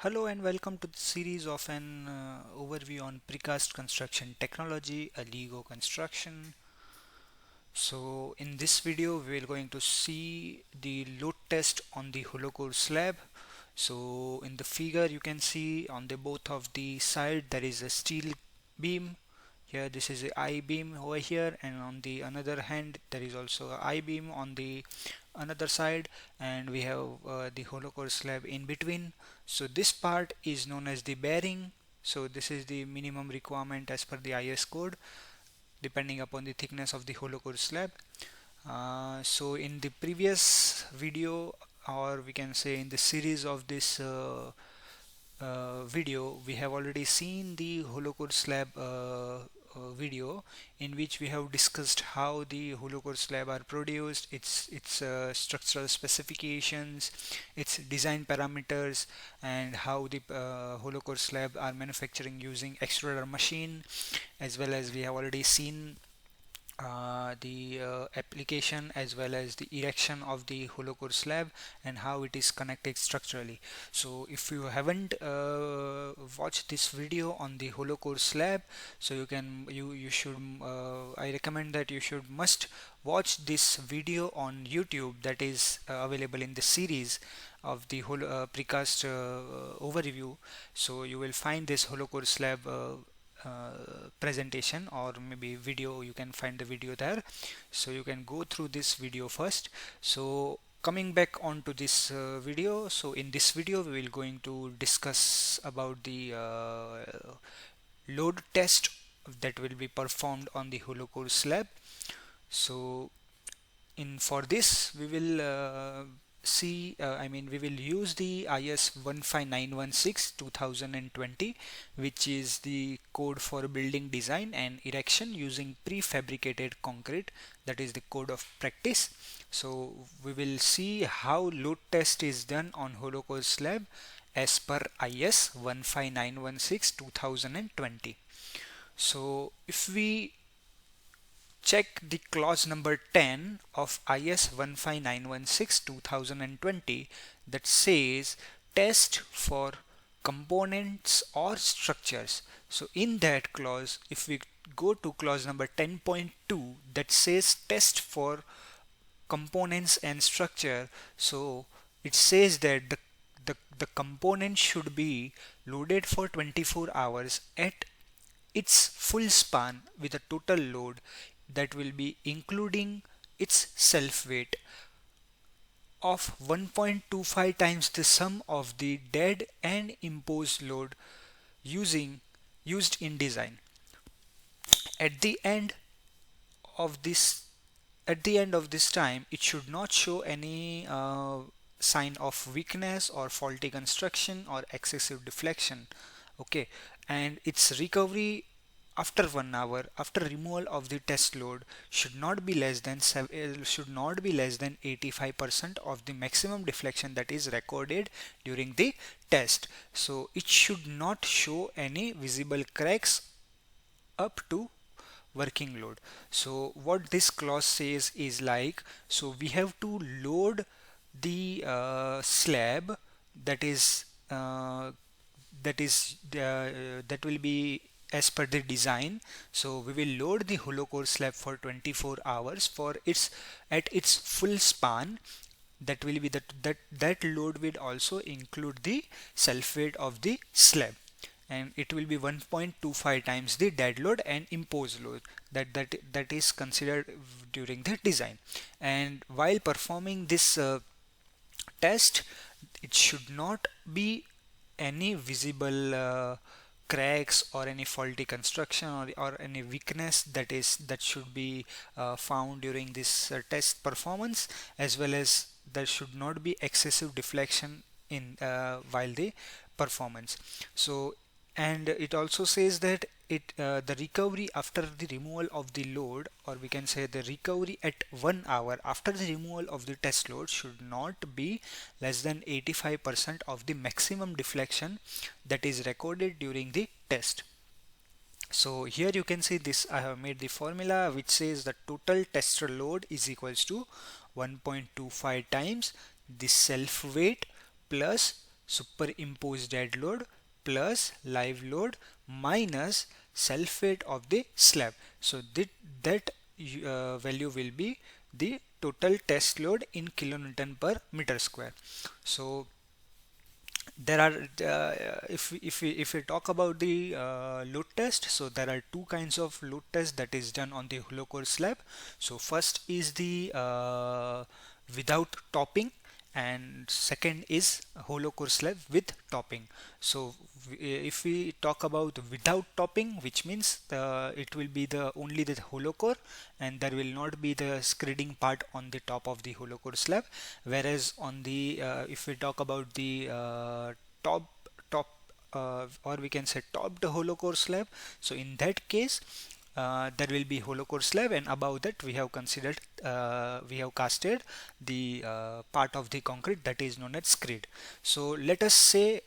Hello and welcome to the series of an overview on precast construction technology, a Lego construction. So in this video we are going to see the load test on the hollow core slab. So in the figure you can see on the both of the side there is a steel beam. Here this is a I beam over here, and on the another hand there is also a I beam on the another side, and we have the hollow core slab in between. So this part is known as the bearing. So this is the minimum requirement as per the IS code depending upon the thickness of the hollow core slab. So in the previous video, or we can say in the series of this video, we have already seen the hollow core slab video, in which we have discussed how the hollow core slab are produced, its structural specifications, its design parameters, and how the hollow core slab are manufacturing using extruder machine, as well as we have already seen the application as well as the erection of the hollow core slab and how it is connected structurally. So if you haven't watched this video on the hollow core slab, so you should I recommend that you should must watch this video on YouTube, that is available in the series of the whole precast overview. So you will find this hollow core slab presentation, or maybe video. You can find the video there, so you can go through this video first. So coming back onto this video, so in this video we will going to discuss about the load test that will be performed on the hollow core slab. So in for this we will we will use the IS 15916 2020, which is the code for building design and erection using prefabricated concrete, that is the code of practice. So we will see how load test is done on hollow core slab as per IS 15916 2020. So if we check the clause number 10 of IS 15916 2020, that says test for components or structures. So in that clause, if we go to clause number 10.2, that says test for components and structure, so it says that the component should be loaded for 24 hours at its full span with a total load that will be including its self weight of 1.25 times the sum of the dead and imposed load used in design. At the end of this time, it should not show any sign of weakness or faulty construction or excessive deflection. Okay, and its recovery after 1 hour after removal of the test load should not be less than 85% of the maximum deflection that is recorded during the test. So it should not show any visible cracks up to working load. So what this clause says is like, so we have to load the slab that is that will be as per the design. So we will load the hollow core slab for 24 hours for its at its full span. That will be that load will also include the self weight of the slab, and it will be 1.25 times the dead load and imposed load that is considered during the design. And while performing this test, it should not be any visible cracks or any faulty construction or any weakness that should be found during this test performance, as well as there should not be excessive deflection in while the performance. So, and it also says that the recovery after the removal of the load, or we can say the recovery at 1 hour after the removal of the test load, should not be less than 85% of the maximum deflection that is recorded during the test. So here you can see this, I have made the formula which says the total tester load is equals to 1.25 times the self weight plus superimposed dead load plus live load minus self weight of the slab. So that value will be the total test load in kilonewton per meter square. So there are if we talk about the load test, so there are two kinds of load test that is done on the hollow core slab. So first is the without topping, and second is hollow core slab with topping. So if we talk about without topping, which means it will be the only the hollow core and there will not be the screeding part on the top of the hollow core slab. Whereas on the if we talk about the top top or we can say topped hollow core slab, so in that case there will be hollow core slab, and above that we have considered we have casted the part of the concrete that is known as screed. So let us say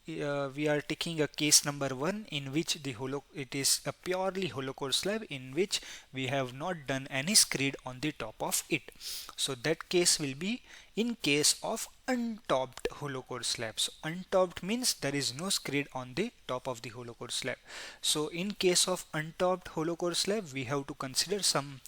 we are taking a case number one in which it is a purely hollow core slab in which we have not done any screed on the top of it. So that case will be in case of untopped hollow core slab. So untopped means there is no screed on the top of the hollow core slab. So in case of untopped hollow core slab, we have to consider some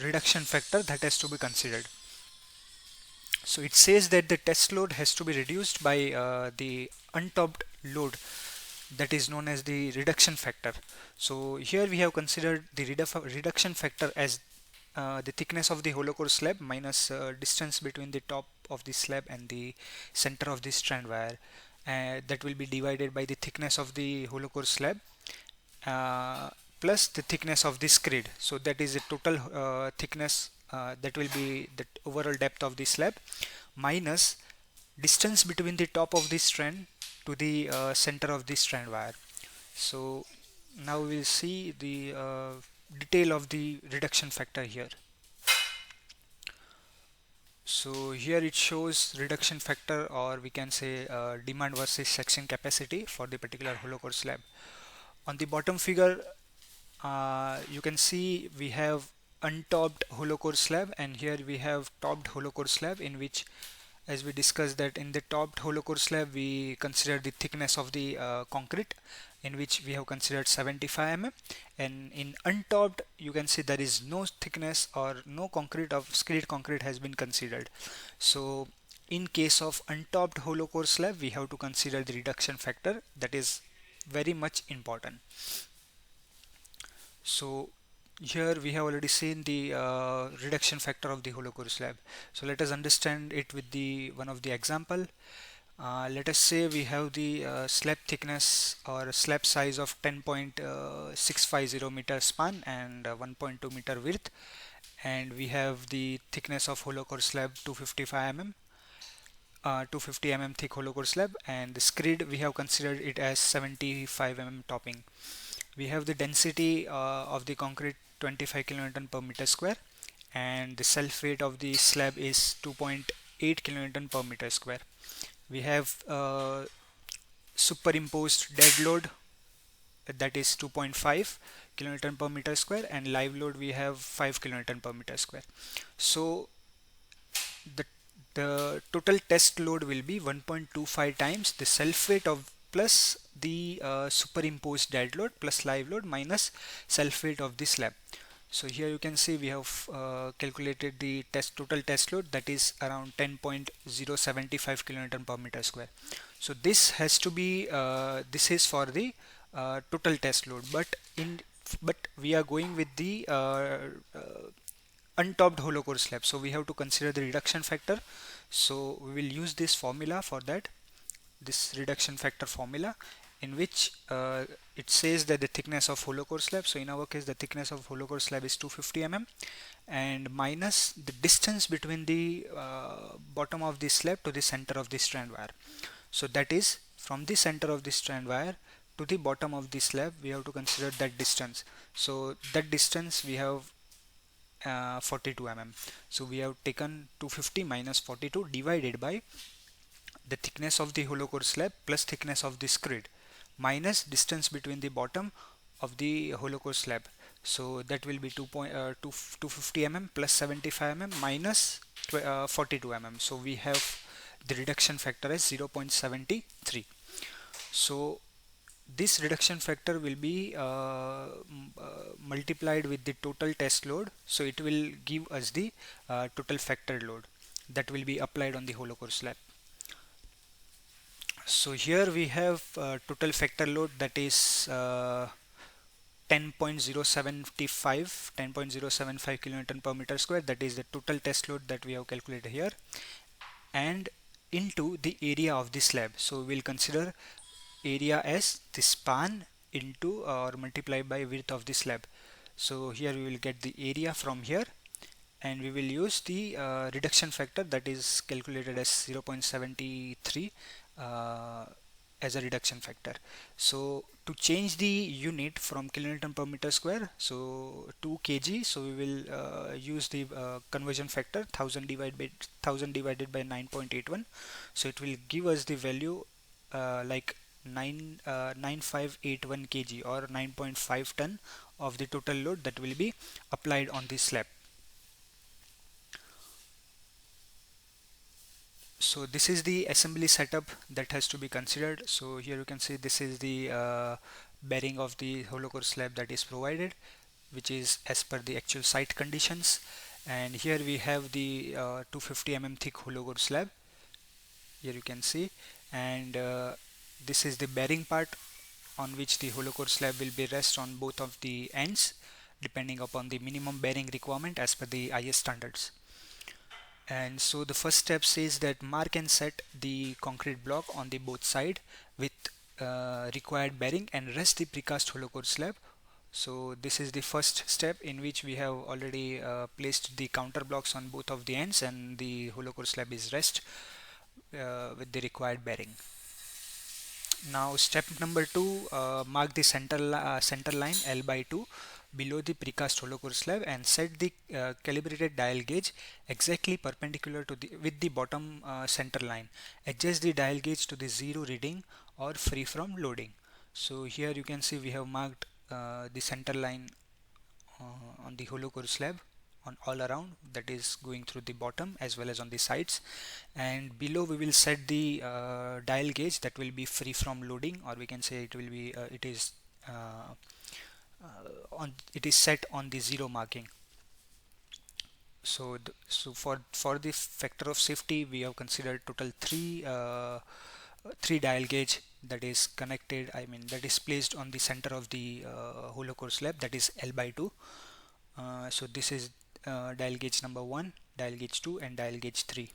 reduction factor that has to be considered. So it says that the test load has to be reduced by the untopped load, that is known as the reduction factor. So here we have considered the reduction factor as the thickness of the hollow core slab minus distance between the top of the slab and the center of the strand wire, that will be divided by the thickness of the hollow core slab plus the thickness of the screed. So that is the total thickness, that will be the overall depth of the slab minus distance between the top of the strand to the center of the strand wire. So now we'll see the detail of the reduction factor here. So here it shows reduction factor, or we can say demand versus section capacity for the particular hollow core slab. On the bottom figure you can see we have untopped hollow core slab, and here we have topped hollow core slab, in which, as we discussed, that in the topped hollow core slab we consider the thickness of the concrete, in which we have considered 75 mm, and in untopped you can see there is no thickness or no concrete of screed concrete has been considered. So in case of untopped hollow core slab we have to consider the reduction factor, that is very much important. So here we have already seen the reduction factor of the hollow core slab. So let us understand it with the one of the example. Let us say we have the slab thickness or slab size of 10.650 meter span and 1.2 meter width, and we have the thickness of hollow core slab 255 mm, 250 mm thick hollow core slab, and the screed we have considered it as 75 mm topping. We have the density of the concrete 25 kilonewton per meter square, and the self weight of the slab is 2.8 kilonewton per meter square. We have superimposed dead load, that is 2.5 kilonewton per meter square, and live load we have 5 kilonewton per meter square. So the total test load will be 1.25 times the self weight of plus the superimposed dead load plus live load minus self weight of the slab. So here you can see we have calculated the total test load, that is around 10.075 kilonewton per meter square. So this has to be this is for the total test load, but we are going with the untopped hollow core slab, so we have to consider the reduction factor. So we will use this formula for that, this reduction factor formula, in which it says that the thickness of hollow core slab, so in our case the thickness of hollow core slab is 250 mm, and minus the distance between the bottom of the slab to the center of the strand wire. So that is from the center of the strand wire to the bottom of the slab, we have to consider that distance. So that distance we have 42 mm. So we have taken 250 minus 42 divided by the thickness of the hollow core slab plus thickness of the screed minus distance between the bottom of the hollow core slab. So that will be 250 mm plus 75 mm minus 42 mm. So we have the reduction factor as 0.73. So this reduction factor will be multiplied with the total test load, so it will give us the total factor load that will be applied on the hollow core slab. So here we have total factor load, that is 10.075 kilonewton per meter square. That is the total test load that we have calculated here, and into the area of the slab. So we'll consider area as the span into or multiply by width of the slab. So here we will get the area from here, and we will use the reduction factor that is calculated as 0.73 as a reduction factor. So to change the unit from kilonewton per meter square, so to kg, so we will use the conversion factor 1000 divided by 9.81. So it will give us the value like 9581 kg or 9.5 ton of the total load that will be applied on this slab. So this is the assembly setup that has to be considered. So here you can see this is the bearing of the hollow core slab that is provided, which is as per the actual site conditions. And here we have the 250 mm thick hollow core slab, here you can see, and this is the bearing part on which the hollow core slab will be rest on both of the ends depending upon the minimum bearing requirement as per the IS standards. And so the first step says that mark and set the concrete block on the both side with required bearing and rest the precast hollow core slab. So this is the first step in which we have already placed the counter blocks on both of the ends, and the hollow core slab is rest with the required bearing. Now step number 2, mark the center line L by 2 below the precast hollow core slab and set the calibrated dial gauge exactly perpendicular to the with the bottom center line. Adjust the dial gauge to the 0 reading or free from loading. So here you can see we have marked the center line on the hollow core slab on all around, that is going through the bottom as well as on the sides, and below we will set the dial gauge that will be free from loading, or we can say it will be it is set on the 0 marking. So for the factor of safety we have considered total three dial gauge that is connected, that is placed on the center of the hollow core slab, that is L by 2. So this is dial gauge number 1, dial gauge 2 and dial gauge 3.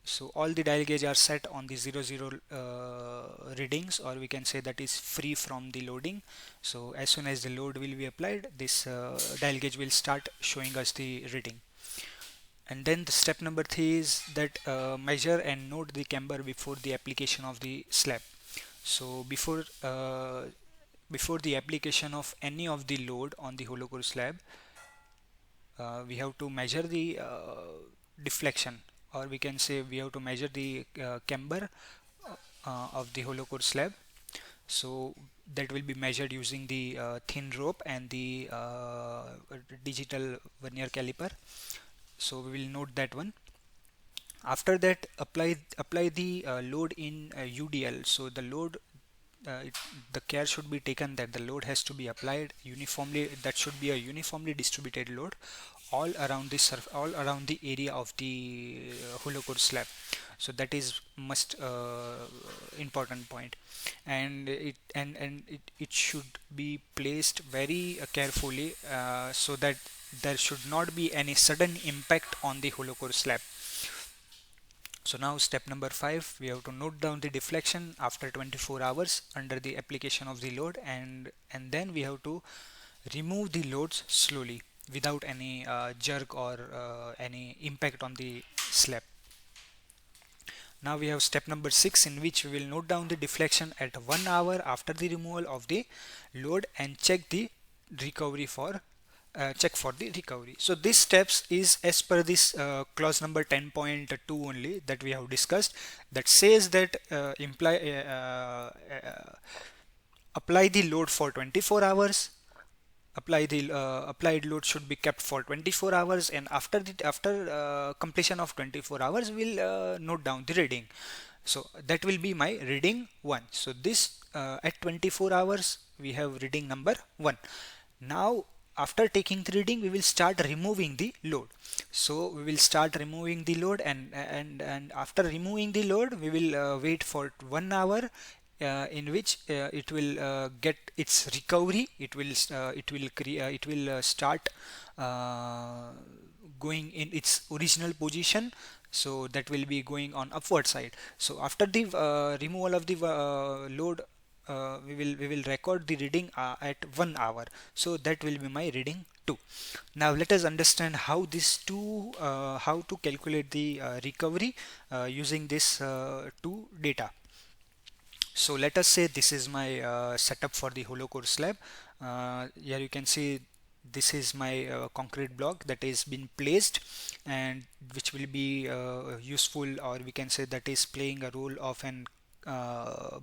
So all the dial gauge are set on the 00 readings, or we can say that is free from the loading. So as soon as the load will be applied, this dial gauge will start showing us the reading. And then the step number 3 is that measure and note the camber before the application of the slab. So before the application of any of the load on the hollow core slab, we have to measure the deflection, or we can say we have to measure the camber of the hollow core slab. So that will be measured using the thin rope and the digital vernier caliper. So we will note that one. After that, apply the load in UDL. So the load, the care should be taken that the load has to be applied uniformly. That should be a uniformly distributed load all around the area of the hollow core slab. So that is most important point, and it should be placed very carefully so that there should not be any sudden impact on the hollow core slab. So now step number 5, we have to note down the deflection after 24 hours under the application of the load, and then we have to remove the loads slowly without any jerk or any impact on the slab. Now we have step number 6, in which we will note down the deflection at 1 hour after the removal of the load and check the recovery for the recovery. So this steps is as per this clause number 10.2 only that we have discussed, that says that apply the load for 24 hours, applied load should be kept for 24 hours, and after completion of 24 hours we'll note down the reading. So that will be my reading 1. So this at 24 hours we have reading number 1. Now after taking the reading we will start removing the load. So we will start removing the load, and after removing the load we will wait for 1 hour, in which it will get its recovery. It will start going in its original position, so that will be going on upward side. So after the removal of the load, we will record the reading at 1 hour. So that will be my reading 2. Now let us understand how how to calculate the recovery using this 2 data. So let us say this is my setup for the hollow core slab. Here you can see this is my concrete block that is been placed, and which will be useful, or we can say that is playing a role of an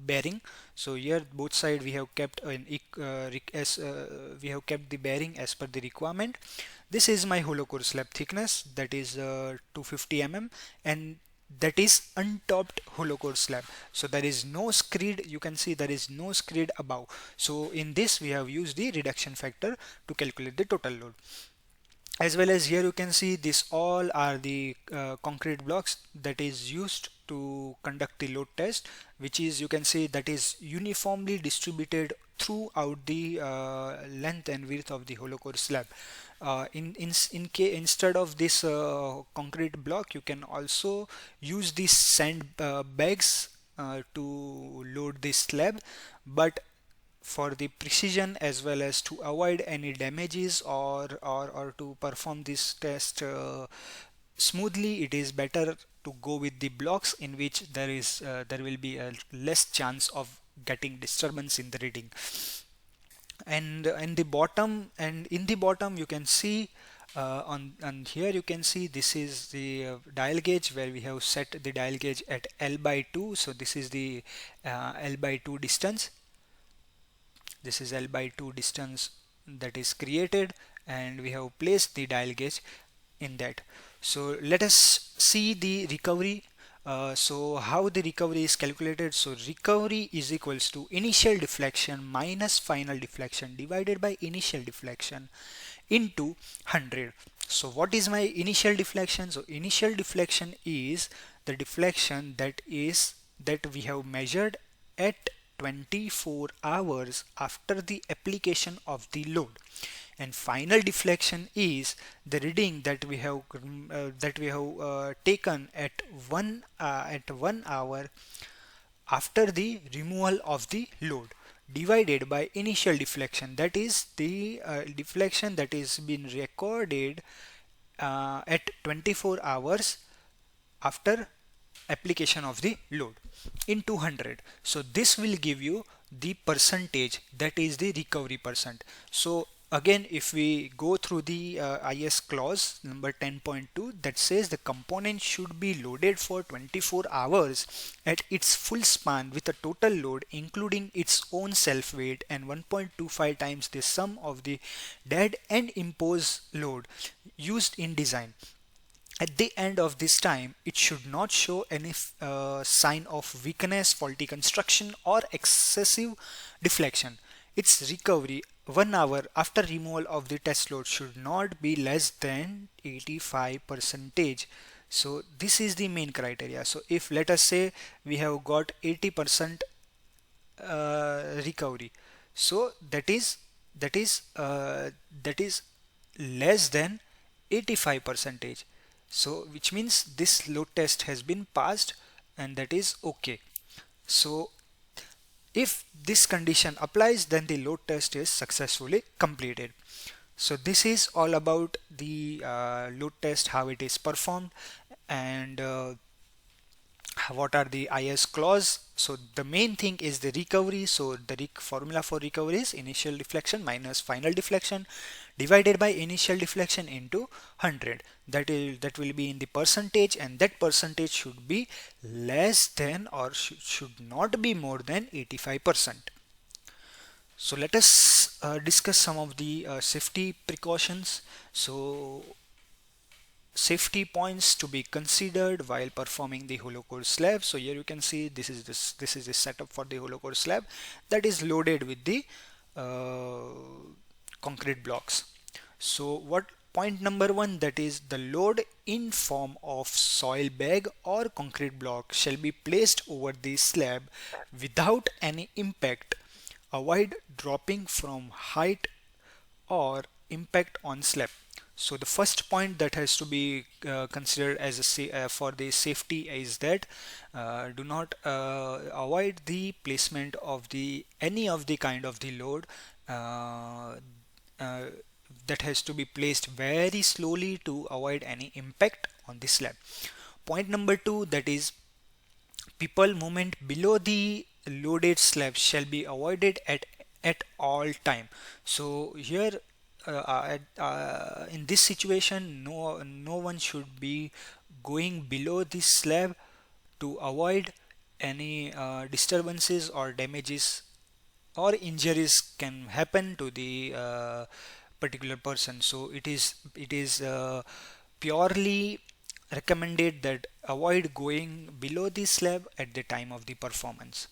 bearing. So here both side we have kept we have kept the bearing as per the requirement. This is my hollow core slab thickness, that is 250 mm, and that is untopped hollow core slab. So there is no screed, you can see there is no screed above. So in this we have used the reduction factor to calculate the total load. As well as here you can see this all are the concrete blocks that is used to conduct the load test, which is, you can see, that is uniformly distributed throughout the length and width of the hollow core slab. Instead of this concrete block, you can also use these sand bags to load this slab, but for the precision as well as to avoid any damages, or to perform this test smoothly, it is better to go with the blocks in which there will be a less chance of getting disturbance in the reading. And in the bottom you can see on here you can see this is the dial gauge, where we have set the dial gauge at L/2. So this is the L/2 distance. This is L/2 distance that is created, and we have placed the dial gauge in that. So let us see the recovery. So how the recovery is calculated? So recovery is equals to initial deflection minus final deflection divided by initial deflection into 100. So what is my initial deflection? So initial deflection is the deflection that we have measured at 24 hours after the application of the load, and final deflection is the reading that we have taken at 1 hour after the removal of the load, divided by initial deflection, that is the deflection that is been recorded at 24 hours after application of the load, into 100. So this will give you the percentage, that is the recovery percent. So again, if we go through the IS clause number 10.2, that says the component should be loaded for 24 hours at its full span with a total load including its own self weight and 1.25 times the sum of the dead and imposed load used in design. At the end of this time, it should not show any sign of weakness, faulty construction, or excessive deflection. Its recovery 1 hour after removal of the test load should not be less than 85%. So this is the main criteria. So if, let us say, we have got 80% recovery, so that is less than 85%. So which means this load test has been passed, and that is okay. So if this condition applies, then the load test is successfully completed. So this is all about the load test, how it is performed, and what are the IS clause. So the main thing is the recovery. So the formula for recovery is initial deflection minus final deflection divided by initial deflection into 100. That will be in the percentage, and that percentage should be less than, or should not be more than 85%. So let us discuss some of the safety precautions. So safety points to be considered while performing the hollow core slab. So here you can see this is the setup for the hollow core slab that is loaded with the uh, concrete blocks. So what point number one, that is the load in form of soil bag or concrete block shall be placed over the slab without any impact. Avoid dropping from height or impact on slab. So the first point that has to be considered as for the safety is that do not avoid the placement of the any of the kind of the load uh, uh, that has to be placed very slowly to avoid any impact on the slab. Point number two, that is people movement below the loaded slab shall be avoided at all time. So here in this situation, no one should be going below the slab to avoid any disturbances or damages or injuries can happen to the particular person. So it is purely recommended that avoid going below the slab at the time of the performance.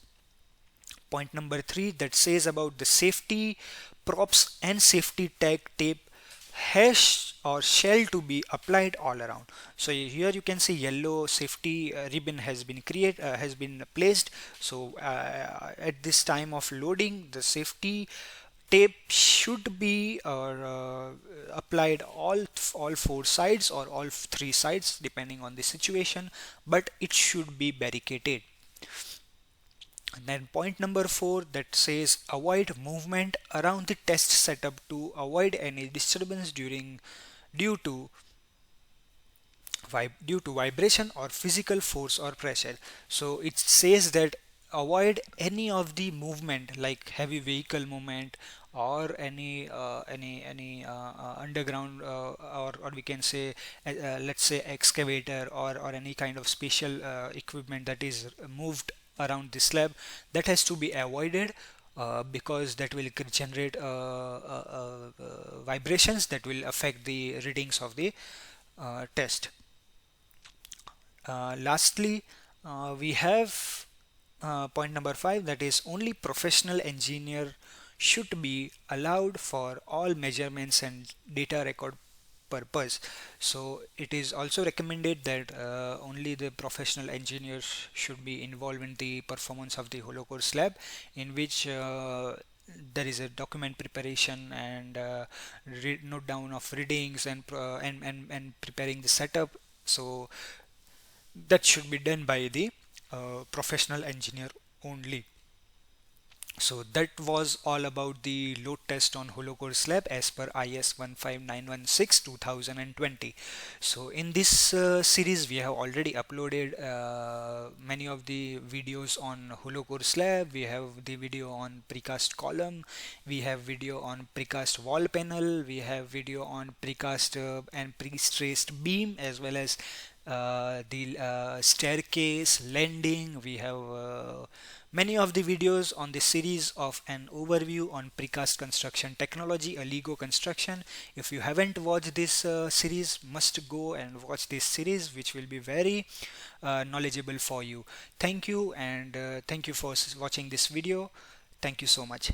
Point number three, that says about the safety props and safety tag tape has or shall to be applied all around. So here you can see yellow safety ribbon has been placed. So at this time of loading, the safety tape should be applied all four sides or all three sides depending on the situation, but it should be barricaded. And then point number four, that says avoid movement around the test setup to avoid any disturbance due to due to vibration or physical force or pressure. So it says that avoid any of the movement like heavy vehicle movement or any underground or we can say let's say excavator or any kind of special equipment that is moved around the slab, that has to be avoided because that will generate vibrations that will affect the readings of the test. Lastly, we have point number five, that is only professional engineer should be allowed for all measurements and data record purpose. So it is also recommended that only the professional engineers should be involved in the performance of the hollow core slab, in which there is a document preparation and note down of readings and preparing the setup. So that should be done by the professional engineer only. So that was all about the load test on hollow core slab as per IS 15916 2020. So in this series we have already uploaded many of the videos on hollow core slab. We have the video on precast column, we have video on precast wall panel, we have video on precast and pre-stressed beam, as well as the staircase landing. We have many of the videos on the series of an overview on precast construction technology, a Lego construction. If you haven't watched this series, must go and watch this series, which will be very knowledgeable for you. Thank you, and thank you for watching this video. Thank you so much.